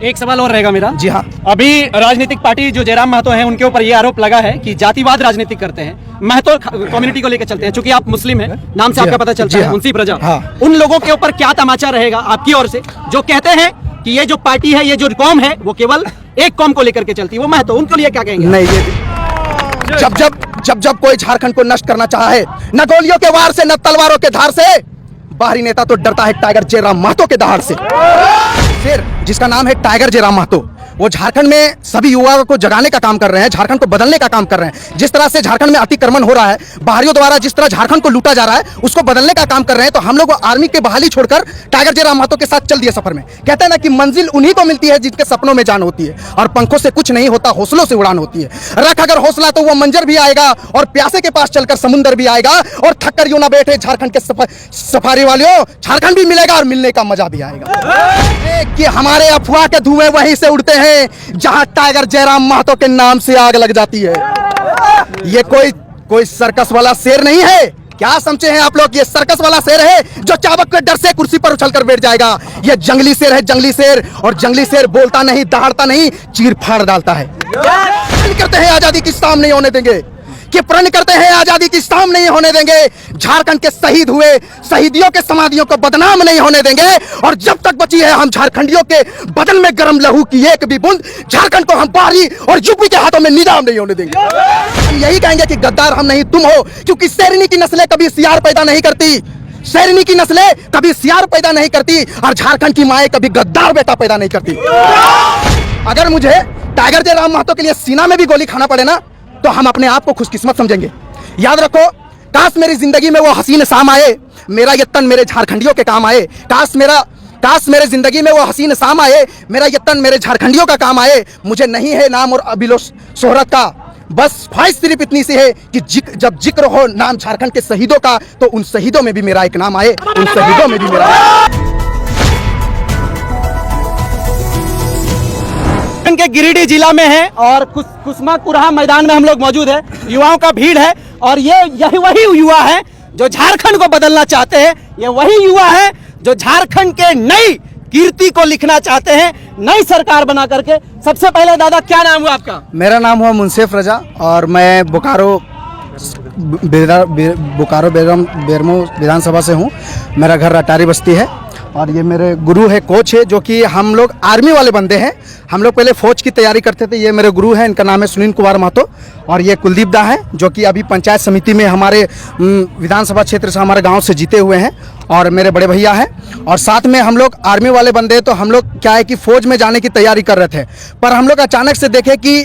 एक सवाल और रहेगा मेरा। जी हाँ। अभी राजनीतिक पार्टी जो जयराम महतो हैं उनके ऊपर ये आरोप लगा है कि जातिवाद राजनीति करते हैं, महतो कम्युनिटी को लेकर चलते हैं। चूंकि आप मुस्लिम हैं, नाम से आपका पता चलता है, मुंशी प्रजा। हाँ। उन लोगों के ऊपर क्या तमाचा रहेगा आपकी ओर से, जो कहते हैं कि ये जो पार्टी है, ये जो कौम है, वो केवल एक कौम को लेकर के चलती है, वो महतो, उनको लिए क्या कहेंगे? नहीं, ये जब कोई झारखंड को नष्ट करना चाहा है, न गोलियों के वार से, न तलवारों के धार से, बाहरी नेता तो डरता है टाइगर जयराम महतो के दहाड़ से। फिर जिसका नाम है टाइगर जयराम महतो, वो झारखंड में सभी युवाओं को जगाने का काम कर रहे हैं, झारखंड को बदलने का काम कर रहे हैं। जिस तरह से झारखंड में अतिक्रमण हो रहा है, बाहरियों द्वारा जिस तरह झारखंड को लूटा जा रहा है, उसको बदलने का काम कर रहे हैं। तो हम लोग आर्मी के बहाली छोड़कर टाइगर जयराम महतो के साथ चल दिए सफर में। कहते हैं ना कि मंजिल उन्हीं को मिलती है जिनके सपनों में जान होती है, और पंखों से कुछ नहीं होता, हौसलों से उड़ान होती है। रख अगर हौसला तो वो मंजर भी आएगा, और प्यासे के पास चलकर समुंदर भी आएगा, और थक कर यूं ना बैठे झारखंड के सफारी वालियों, झारखंड भी मिलेगा और मिलने का मजा भी आएगा। कि हमारे अफवाह के धुएं वहीं से उड़ते हैं जहां टाइगर जयराम महतो के नाम से आग लग जाती है। ये कोई सर्कस वाला शेर नहीं है। क्या समझे हैं आप लोग? ये सर्कस वाला शेर है जो चाबुक के डर से कुर्सी पर उछलकर बैठ जाएगा। ये जंगली शेर है, जंगली शेर, और जंगली शेर बोलता नहीं, दहाड़ता नहीं, चीर फाड़ डालता है। करते हैं आजादी की शाम नहीं होने देंगे, कि प्रण करते हैं आजादी की शाम नहीं होने देंगे। झारखंड के शहीद हुए शहीदियों के समाधियों को बदनाम नहीं होने देंगे, और जब तक बची है हम झारखंडियों के बदन में गर्म लहू की एक भी बूंद, झारखंड को हम बाहरी और यूपी के हाथों में निजाम नहीं होने देंगे। हम यही कहेंगे कि गद्दार हम नहीं तुम हो, क्योंकि शेरनी की नस्लें कभी सियार पैदा नहीं करती, शेरनी की नस्लें कभी सियार पैदा नहीं करती, और झारखंड की माएं कभी गद्दार बेटा पैदा नहीं करती। अगर मुझे टाइगर जयराम महतो के लिए सीना में भी गोली खाना पड़े ना, तो हम अपने आप को खुशकिस्मत समझेंगे। याद रखो, काश मेरी जिंदगी में वो हसीन शाम आए, मेरा ये तन मेरे झारखंडियों के काम आए। काश मेरे जिंदगी में वो हसीन शाम आए, मेरा ये तन मेरे झारखंडियों का काम आए। मुझे नहीं है नाम और अबिलो शोहरत का, बस ख्वाहिश सिर्फ इतनी सी है कि जब जिक्र हो नाम झारखंड के शहीदों का, तो उन शहीदों में भी मेरा एक नाम आए, उन शहीदों में भी मेरा। के गिरिडीह जिला में है, और कुसमा कुरहा मैदान में हम लोग मौजूद है। युवाओं का भीड़ है, और यही वही युवा है जो झारखंड को बदलना चाहते हैं। ये वही युवा है जो झारखंड के नई कीर्ति को लिखना चाहते हैं, नई सरकार बना करके। सबसे पहले दादा, क्या नाम हुआ आपका? मेरा नाम हुआ मुंशी प्रजा, और मैं बोकारो बेरमो विधानसभा से हूँ। मेरा घर अटारी बस्ती है, और ये मेरे गुरु है, कोच है, जो कि हम लोग आर्मी वाले बंदे हैं। हम लोग पहले फौज की तैयारी करते थे। ये मेरे गुरु हैं, इनका नाम है सुनील कुमार महतो, और ये कुलदीप दा है, जो कि अभी पंचायत समिति में हमारे विधानसभा क्षेत्र से हमारे गांव से जीते हुए हैं, और मेरे बड़े भैया हैं। और साथ में हम लोग आर्मी वाले बंदे, तो हम लोग क्या है कि फौज में जाने की तैयारी कर रहे थे, पर हम लोग अचानक से देखे कि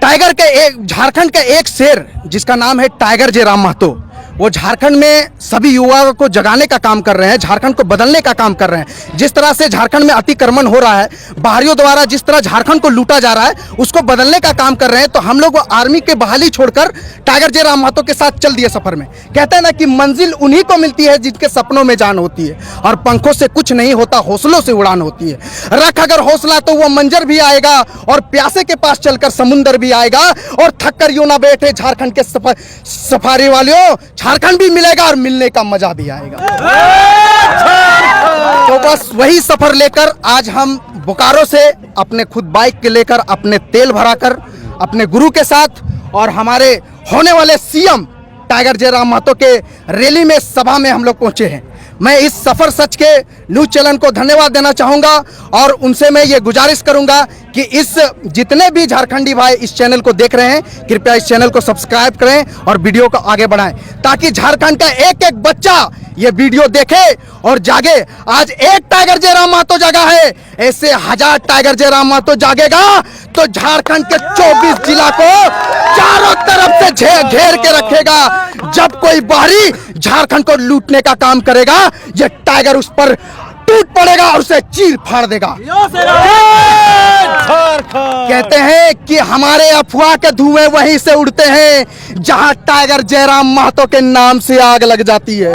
टाइगर के झारखंड का एक शेर जिसका नाम है टाइगर जयराम महतो, वो झारखंड में सभी युवाओं को जगाने का काम कर रहे हैं, झारखंड को बदलने का काम कर रहे हैं। जिस तरह से झारखंड में अतिक्रमण हो रहा है, बाहरियों द्वारा जिस तरह झारखंड को लूटा जा रहा है, उसको बदलने का काम कर रहे हैं। तो हम लोग आर्मी के बहाली छोड़कर टाइगर जयराम महतो के साथ चल दिए सफर में। कहते हैं ना कि मंजिल उन्हीं को मिलती है जिनके सपनों में जान होती है, और पंखों से कुछ नहीं होता, हौसलों से उड़ान होती है। रख अगर हौसला तो वो मंजर भी आएगा, और प्यासे के पास चलकर समुंदर भी आएगा, और थक कर यूं ना बैठे झारखंड के सफारी वालियों, झारखंड भी मिलेगा और मिलने का मजा भी आएगा। तो बस वही सफर लेकर आज हम बोकारो से अपने खुद बाइक के लेकर, अपने तेल भराकर, अपने गुरु के साथ, और हमारे होने वाले सीएम टाइगर जयराम महतो के रैली में, सभा में हम लोग पहुंचे हैं। मैं इस सफर सच के न्यूज चैनल को धन्यवाद देना चाहूँगा, और उनसे मैं ये गुजारिश करूँगा कि इस जितने भी झारखंडी भाई इस चैनल को देख रहे हैं, कृपया इस चैनल को सब्सक्राइब करें और वीडियो को आगे बढ़ाएं, ताकि झारखंड का एक एक बच्चा ये वीडियो देखे और जागे। आज एक टाइगर जयराम महतो जागा है, ऐसे 1000 टाइगर जयराम महतो जागेगा, तो झारखंड के 24 जिला को चारों तरफ से घेर के रखेगा। जब कोई बाहरी झारखंड को लूटने का काम करेगा, ये टाइगर उस पर टूट पड़ेगा और उसे चीर फाड़ देगा। कहते हैं कि हमारे अफवाह के धुएं वहीं से उड़ते हैं जहां टाइगर जयराम महतो के नाम से आग लग जाती है।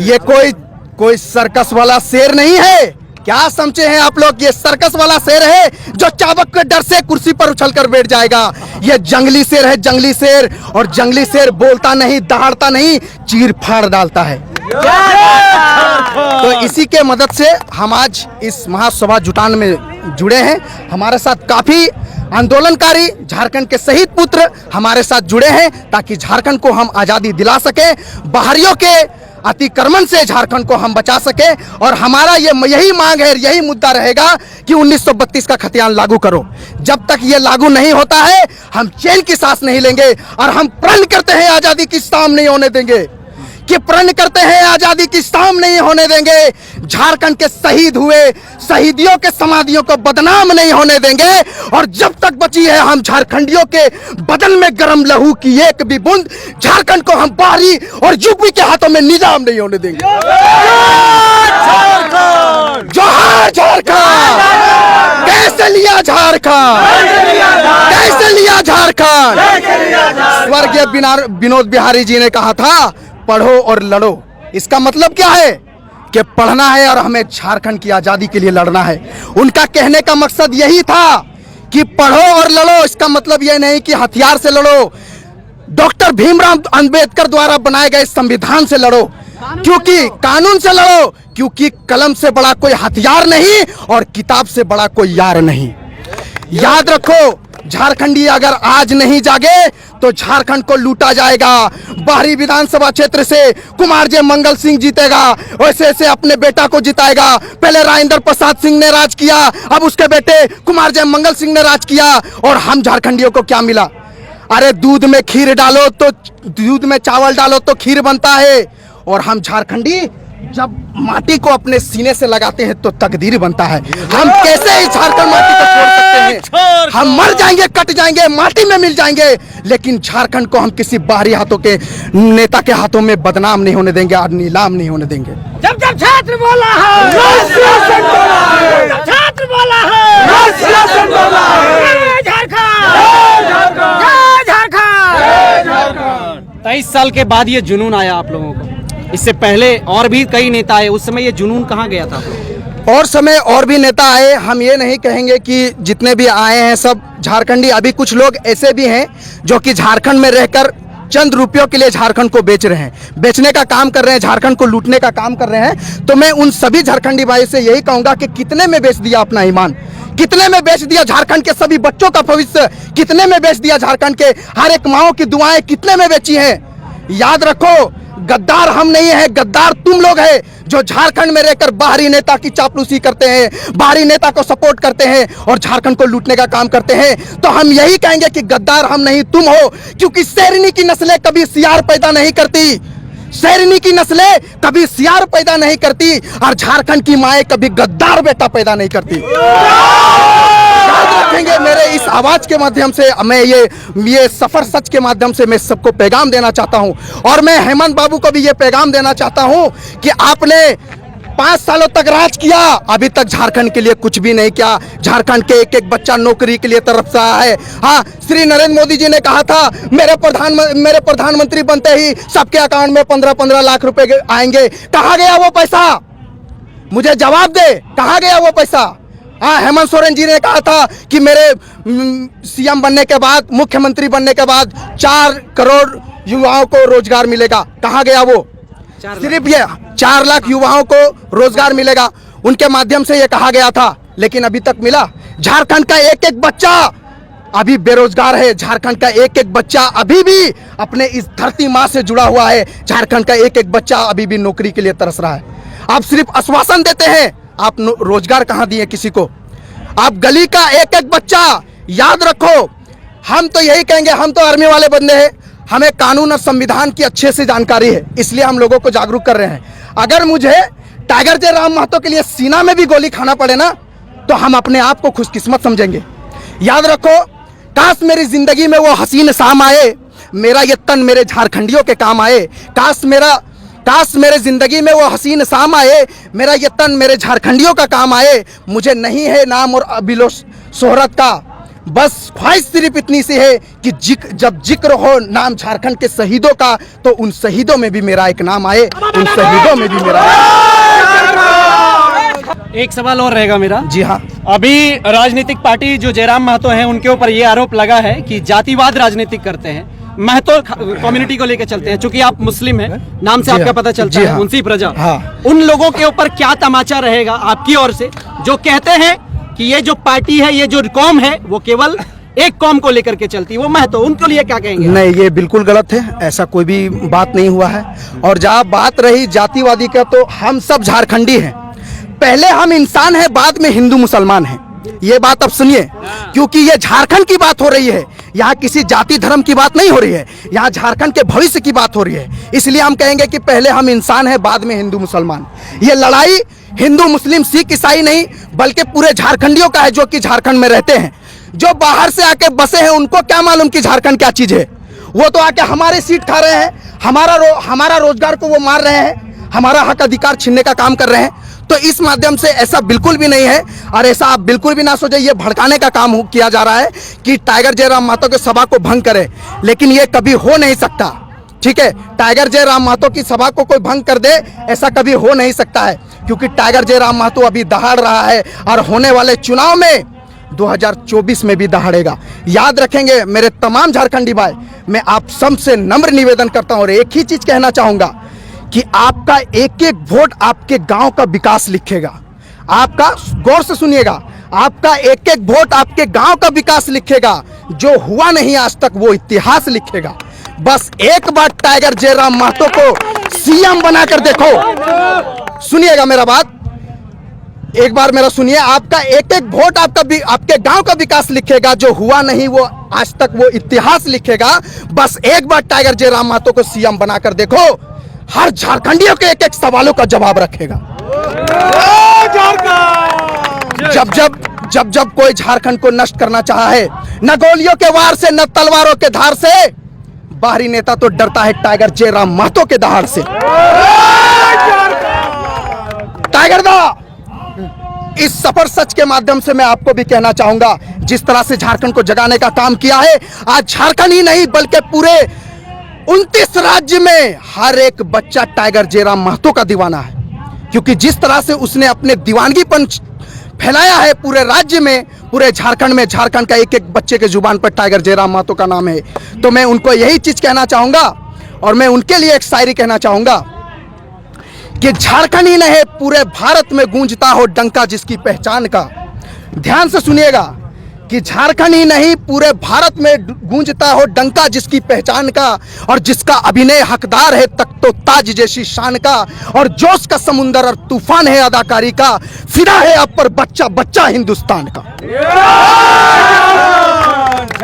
ये कोई सर्कस वाला शेर नहीं है। क्या समझे हैं आप लोग? ये सर्कस वाला शेर है जो चाबुक के डर से कुर्सी पर उछलकर बैठ जाएगा। ये जंगली शेर है, जंगली शेर, और जंगली शेर बोलता नहीं, दहाड़ता नहीं, चीर फाड़ डालता है। तो इसी के मदद से हम आज इस महासभा जुटान में जुड़े हैं। हमारे साथ काफी आंदोलनकारी झारखंड के शहीद पुत्र हमारे साथ जुड़े हैं ताकि झारखंड को हम आज़ादी दिला सके, बाहरियों के अतिक्रमण से झारखंड को हम बचा सके। और हमारा यही मांग है, यही मुद्दा रहेगा कि 1932 का खतियान लागू करो। जब तक ये लागू नहीं होता है हम चैन की सांस नहीं लेंगे और हम प्रण करते हैं आज़ादी की शाम नहीं होने देंगे, कि प्रण करते हैं आज़ादी की शाम नहीं होने देंगे। झारखंड के शहीद हुए शहीदियों के समाधियों को बदनाम नहीं होने देंगे। और जब तक बची है हम झारखंडियों के बदन में गर्म लहू की एक भी बूंद, झारखंड को हम बाहरी और यूपी के हाथों में निजाम नहीं होने देंगे। जोहार झारखंड, कैसे लिया झारखंड, कैसे लिया झारखंड। स्वर्गीय विनोद बिहारी जी ने कहा था पढ़ो और लड़ो। इसका मतलब क्या है कि पढ़ना है और हमें झारखंड की आजादी के लिए लड़ना है। उनका कहने का मकसद यही था कि पढ़ो और लड़ो। इसका मतलब यह नहीं कि हथियार से लड़ो, डॉक्टर भीमराव अंबेडकर द्वारा बनाए गए संविधान से लड़ो, क्योंकि कानून से लड़ो, क्योंकि कलम से बड़ा कोई हथियार नहीं और किताब से बड़ा कोई यार नहीं। याद रखो, झारखंडी अगर आज नहीं जागे तो झारखंड को लूटा जाएगा। बाहरी विधानसभा क्षेत्र से कुमार जय मंगल सिंह जीतेगा, वैसे से अपने बेटा को जिताएगा। पहले राजेंद्र प्रसाद सिंह ने राज किया, अब उसके बेटे कुमार जय मंगल सिंह ने राज किया। और हम झारखंडियों को क्या मिला? अरे दूध में खीर डालो तो, दूध में चावल डालो तो खीर बनता है। और हम झारखंडी जब माटी को अपने सीने से लगाते हैं तो तकदीर बनता है। हम कैसे ही झारखंड माटी को छोड़ सकते हैं? हम मर जाएंगे, कट जाएंगे, माटी में मिल जाएंगे, लेकिन झारखंड को हम किसी बाहरी हाथों के नेता के हाथों में बदनाम नहीं होने देंगे और नीलाम नहीं होने देंगे। जब जब छात्र बोला है, छात्र बोला है, झारखंड, झारखंड। 23 साल के बाद ये जुनून आया आप लोगों को। इससे पहले और भी कई नेता आए, उस समय ये जुनून कहाँ गया था? और समय और भी नेता आए, हम ये नहीं कहेंगे कि जितने भी आए हैं सब झारखंडी। अभी कुछ लोग ऐसे भी हैं जो कि झारखंड में रहकर चंद रुपयों के लिए झारखंड को बेच रहे हैं, बेचने का काम कर रहे हैं, झारखंड को लूटने का काम कर रहे हैं। तो मैं उन सभी झारखंडी भाई से यही कहूंगा कि कितने में बेच दिया अपना ईमान, कितने में बेच दिया झारखंड के सभी बच्चों का भविष्य, कितने में बेच दिया झारखंड के हर एक माओ की दुआएं कितने में बेची हैं। याद रखो, गद्दार हम नहीं है, गद्दार तुम लोग हैं जो झारखंड में रहकर बाहरी नेता की चापलूसी करते हैं, बाहरी नेता को सपोर्ट करते हैं और झारखंड को लूटने का काम करते हैं। तो हम यही कहेंगे कि गद्दार हम नहीं तुम हो, क्योंकि शेरनी की नस्लें कभी सियार पैदा नहीं करती, शेरनी की नस्लें कभी सियार पैदा नहीं करती और झारखंड की माएँ कभी गद्दार बेटा पैदा नहीं करती। याद रखेंगे, मेरे इस आवाज के माध्यम से मैं ये सफर सच के माध्यम से मैं सबको पैगाम देना चाहता हूं। और मैं हेमंत बाबू को भी ये पैगाम देना चाहता हूं कि आपने 5 सालों तक राज किया, अभी तक झारखंड के लिए कुछ भी नहीं किया। झारखंड के एक एक बच्चा नौकरी के लिए तरफ रहा है। हाँ, श्री नरेंद्र मोदी जी ने कहा था मेरे प्रधानमंत्री बनते ही सबके अकाउंट में 15-15 लाख रुपए आएंगे। कहाँ गया वो पैसा? मुझे जवाब दे, कहाँ गया वो पैसा? हाँ, हेमंत सोरेन जी ने कहा था कि मेरे सीएम बनने के बाद, मुख्यमंत्री बनने के बाद 4 करोड़ युवाओं को रोजगार मिलेगा। कहाँ गया वो? सिर्फ ये 4 लाख युवाओं को रोजगार मिलेगा, उनके माध्यम से ये कहा गया था, लेकिन अभी तक मिला? झारखंड का एक एक बच्चा अभी बेरोजगार है, झारखंड का एक एक बच्चा अभी भी अपने इस धरती माँ से जुड़ा हुआ है, झारखंड का एक एक बच्चा अभी भी नौकरी के लिए तरस रहा है। आप सिर्फ आश्वासन देते हैं, आप रोजगार कहाँ दिए किसी को? आप गली का एक एक बच्चा, याद रखो, हम तो यही कहेंगे, हम तो आर्मी वाले बंदे हैं, हमें कानून और संविधान की अच्छे से जानकारी है, इसलिए हम लोगों को जागरूक कर रहे हैं। अगर मुझे टाइगर जयराम महतो के लिए सीना में भी गोली खाना पड़े ना, तो हम अपने आप को खुशकिस्मत समझेंगे। याद रखो, काश मेरी जिंदगी में वो हसीन शाम आए, मेरा ये तन मेरे झारखंडियों के काम आए। काश मेरे जिंदगी में वो हसीन शाम आए, मेरा ये तन मेरे झारखंडियों का काम आए। मुझे नहीं है नाम और अबिलो शोहरत का, बस ख्वाहिश सिर्फ इतनी सी है कि जब जिक्र हो नाम झारखंड के शहीदों का, तो उन शहीदों में भी मेरा एक नाम आए, उन शहीदों में भी मेरा। एक सवाल और रहेगा मेरा। जी हाँ, अभी राजनीतिक पार्टी जो जयराम महतो हैं, उनके ऊपर ये आरोप लगा है कि जातिवाद राजनीतिक करते हैं। महतो कम्युनिटी को लेकर चलते हैं, चूंकि आप मुस्लिम हैं, नाम से जी आपका हाँ, पता चलता जी है, हाँ। मुंशी प्रजा। हाँ। उन लोगों के ऊपर क्या तमाचा रहेगा आपकी ओर से, जो कहते हैं कि ये जो पार्टी है, ये जो कौम है, वो केवल एक कौम को लेकर के चलती है, वो महतो, उनके लिए क्या कहेंगे? नहीं, ये बिल्कुल गलत है, ऐसा कोई भी बात नहीं हुआ है। और जहाँ बात रही जातिवादी का, तो हम सब झारखंडी हैं, पहले हम इंसान हैं, बाद में हिंदू मुसलमान हैं। ये बात अब सुनिए, क्योंकि ये झारखंड की बात हो रही है, यहाँ किसी जाति धर्म की बात नहीं हो रही है, यहाँ झारखंड के भविष्य की बात हो रही है। इसलिए हम कहेंगे कि पहले हम इंसान हैं, बाद में हिंदू मुसलमान। ये लड़ाई हिंदू मुस्लिम सिख ईसाई नहीं, बल्कि पूरे झारखंडियों का है, जो कि झारखंड में रहते हैं। जो बाहर से आके बसे हैं, उनको क्या मालूम कि झारखंड क्या चीज है? वो तो आके हमारे सीट खा रहे हैं, हमारा रोजगार को वो मार रहे हैं, हमारा हक अधिकार छीनने का काम कर रहे हैं। तो इस माध्यम से ऐसा बिल्कुल भी नहीं है, और ऐसा आप बिल्कुल भी ना सोचे, ये भड़काने का काम किया जा रहा है कि टाइगर जयराम महतो के सभा को भंग करे, लेकिन ये कभी हो नहीं सकता। ठीक है, टाइगर जयराम महतो की सभा को कोई भंग कर दे, ऐसा कभी हो नहीं सकता है, क्योंकि टाइगर जयराम महतो अभी दहाड़ रहा है, और होने वाले चुनाव में 2024 में भी दहाड़ेगा। याद रखेंगे मेरे तमाम झारखंडी भाई, मैं आप सबसे नम्र निवेदन करता हूं, और एक ही चीज कहना चाहूंगा कि आपका एक एक वोट आपके गांव का विकास लिखेगा। आपका, गौर से सुनिएगा, आपका एक एक वोट आपके गांव का विकास लिखेगा। जो हुआ नहीं आज तक, वो इतिहास लिखेगा। बस एक बार टाइगर जयराम महतो को सीएम बनाकर देखो। सुनिएगा मेरा बात, एक बार मेरा सुनिए, आपका एक एक वोट आपके गांव का विकास लिखेगा। जो हुआ नहीं वो आज तक, वो इतिहास लिखेगा। बस एक बार टाइगर जयराम महतो को सीएम बनाकर देखो, हर झारखंडियों के एक एक सवालों का जवाब रखेगा। जब जब कोई झारखंड को नष्ट करना चाहा है, न गोलियों के वार से, न तलवारों के धार से, बाहरी नेता तो डरता है टाइगर जयराम महतो के दहाड़ से। टाइगर दा, इस सफर सच के माध्यम से मैं आपको भी कहना चाहूंगा, जिस तरह से झारखंड को जगाने का काम किया है, आज झारखंड ही नहीं बल्कि पूरे 29 राज्य में हर एक बच्चा टाइगर जयराम महतो का दीवाना है। क्योंकि जिस तरह से उसने अपने दीवानगीपन फैलाया है पूरे राज्य में, पूरे झारखंड में, झारखंड का एक एक बच्चे के जुबान पर टाइगर जयराम महतो का नाम है। तो मैं उनको यही चीज कहना चाहूंगा, और मैं उनके लिए एक शायरी कहना चाहूंगा कि झारखंड ही नहीं, पूरे भारत में गूंजता हो डंका जिसकी पहचान का। ध्यान से सुनिएगा कि झारखंड ही नहीं, पूरे भारत में गूंजता हो डंका जिसकी पहचान का, और जिसका अभिनय हकदार है तख्तो ताज जैसी शान का, और जोश का समुंदर और तूफान है अदाकारी का, फिदा है अब पर बच्चा बच्चा हिंदुस्तान का।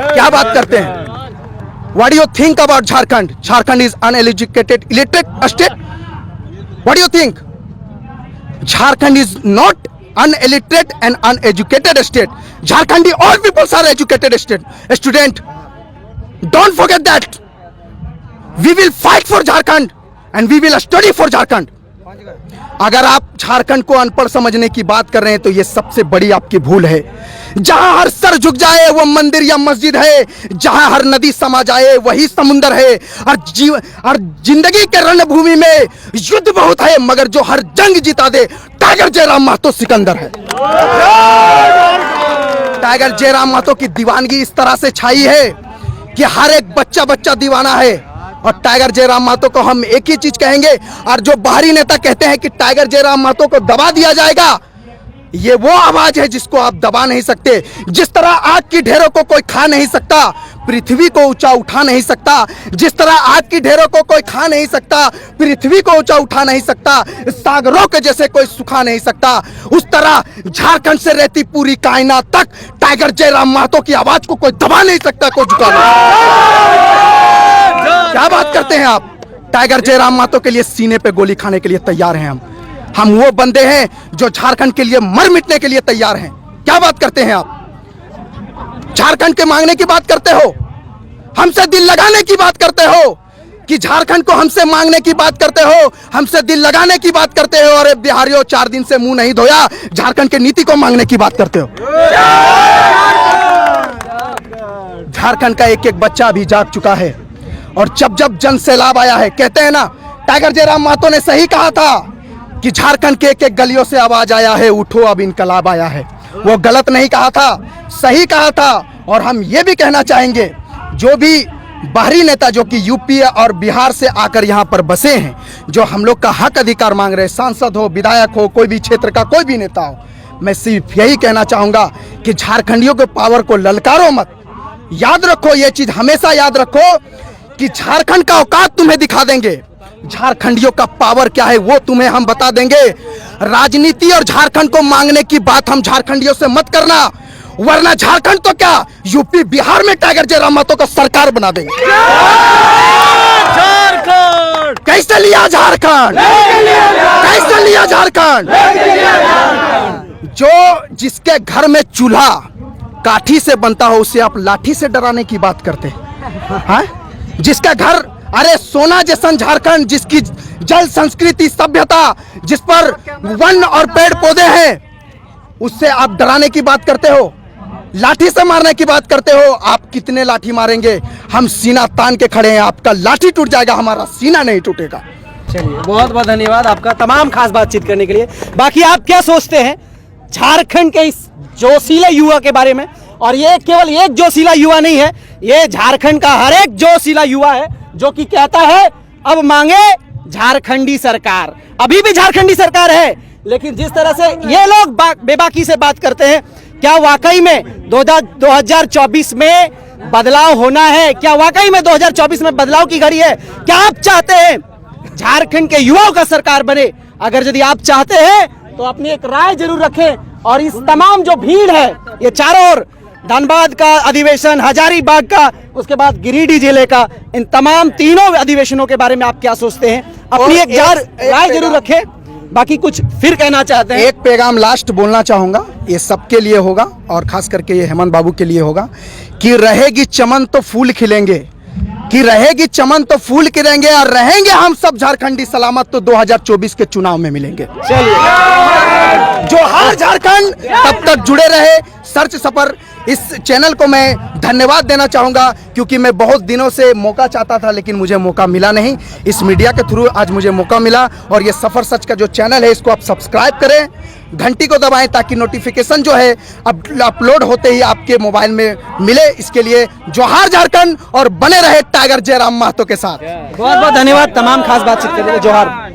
क्या बात करते हैं? What do you think about Jharkhand? Jharkhand is uneducated, illiterate state. What do you think? Jharkhand is not unilliterate and uneducated state. Jharkhandi, all people are educated state. Student, don't forget that. We will fight for Jharkhand and we will study for Jharkhand. अगर आप झारखंड को अनपढ़ समझने की बात कर रहे हैं, तो ये सबसे बड़ी आपकी भूल है। जहां हर सर झुक जाए वो मंदिर या मस्जिद है, जहां हर नदी समा जाए वही समुंदर है, और जिंदगी के रणभूमि में युद्ध बहुत है, मगर जो हर जंग जिता दे टाइगर जयराम महतो सिकंदर है। टाइगर जयराम महतो की दीवानगी इस तरह से छाई है कि हर एक बच्चा बच्चा दीवाना है। और टाइगर जयराम महतो को हम एक ही चीज कहेंगे, और जो बाहरी नेता कहते हैं कि टाइगर जयराम महतो को दबा दिया जाएगा, ये वो आवाज है जिसको आप दबा नहीं सकते। जिस तरह आग की ढेरों को कोई खा नहीं सकता, पृथ्वी को ऊंचा उठा नहीं सकता, जिस तरह आग की ढेरों को कोई खा नहीं सकता, पृथ्वी को ऊंचा उठा नहीं सकता, सागरों के जैसे कोई सुखा नहीं सकता, उस तरह झारखंड से रहती पूरी कायनात तक टाइगर जयराम महतो की आवाज को कोई दबा नहीं सकता, कोई झुका नहीं। क्या बात करते हैं आप? टाइगर जयराम महतो के लिए सीने पे गोली खाने के लिए तैयार हैं हम वो बंदे हैं जो झारखंड के लिए मर मिटने के लिए तैयार हैं। क्या बात करते हैं आप? झारखंड के मांगने की बात करते हो, हमसे दिल लगाने की बात करते हो, कि झारखंड को हमसे मांगने की बात करते हो, हमसे दिल लगाने की बात करते हो। और बिहारियों, 4 दिन से मुंह नहीं धोया, झारखंड की नीति को मांगने की बात करते हो। झारखंड का एक एक बच्चा भी जाग चुका है, और जब जब जन सैलाब आया है, कहते हैं ना, टाइगर जयराम महतो ने सही कहा था कि झारखंड के एक एक गलियों से आवाज आया है, उठो अब इनकलाब आया है। वो गलत नहीं कहा था, सही कहा था। और हम ये भी कहना चाहेंगे, जो भी बाहरी नेता जो कि यूपी और बिहार से आकर यहाँ पर बसे हैं, जो हम लोग का हक अधिकार मांग रहे हैं, सांसद हो, विधायक हो, कोई भी क्षेत्र का कोई भी नेता हो, मैं सिर्फ यही कहना चाहूँगा कि झारखंडियों के पावर को ललकारो मत। याद रखो, ये चीज़ हमेशा याद रखो कि झारखंड का औकात तुम्हें दिखा देंगे, झारखंडियों का पावर क्या है वो तुम्हें हम बता देंगे। राजनीति और झारखंड को मांगने की बात हम झारखंडियों से मत करना, वरना झारखंड तो क्या यूपी बिहार में टाइगर जयराम महतो का सरकार बना देंगे। झारखंड कैसे लिया झारखंड, कैसे लिया झारखंड। जो जिसके घर में चूल्हा काठी से बनता हो उसे आप लाठी से डराने की बात करते हैं, हाँ? जिसका घर, अरे सोना जैसन झारखंड, जिसकी जल संस्कृति सभ्यता, जिस पर वन और पेड़ पौधे हैं, उससे आप डराने की बात करते हो, लाठी से मारने की बात करते हो। आप कितने लाठी मारेंगे, हम सीना तान के खड़े हैं, आपका लाठी टूट जाएगा, हमारा सीना नहीं टूटेगा। चलिए, बहुत बहुत धन्यवाद आपका तमाम खास बातचीत करने के लिए। बाकी आप क्या सोचते हैं झारखंड के इस जोशीले युवा के बारे में? और ये केवल एक जोशीला युवा नहीं है, ये झारखंड का हर एक जोशीला युवा है जो कि कहता है अब मांगे झारखंडी सरकार। अभी भी झारखंडी सरकार है, लेकिन जिस तरह से ये लोग बेबाकी से बात करते हैं, क्या वाकई में 2024 में बदलाव होना है? क्या वाकई में 2024 में बदलाव की घड़ी है? क्या आप चाहते हैं झारखंड के युवाओं का सरकार बने? अगर यदि आप चाहते हैं तो अपनी एक राय जरूर रखें। और इस तमाम जो भीड़ है, ये चारों ओर, धनबाद का अधिवेशन, हजारीबाग का, उसके बाद गिरिडीह जिले का, इन तमाम तीनों अधिवेशनों के बारे में आप क्या सोचते हैं? अपनी एक राय जरूर रखें। बाकी कुछ फिर कहना चाहते हैं? एक पैगाम लास्ट बोलना चाहूंगा, ये सबके लिए होगा और खास करके ये हेमंत बाबू के लिए होगा कि रहेगी चमन तो फूल खिलेंगे, कि रहेगी चमन तो फूल खिलेंगे, और रहेंगे हम सब झारखंडी सलामत तो 2024 के चुनाव में मिलेंगे। चलिए, जोहार झारखंड। तब तक जुड़े रहे सर्च सफर। इस चैनल को मैं धन्यवाद देना चाहूँगा क्योंकि मैं बहुत दिनों से मौका चाहता था लेकिन मुझे मौका मिला नहीं। इस मीडिया के थ्रू आज मुझे मौका मिला और ये सफ़र सच का जो चैनल है इसको आप सब्सक्राइब करें, घंटी को दबाएं ताकि नोटिफिकेशन जो है अब अपलोड होते ही आपके मोबाइल में मिले। इसके लिए जोहार झारखंड और बने रहे टाइगर जयराम महतो के साथ। बहुत बहुत धन्यवाद तमाम खास बातचीत के लिए। जोहार।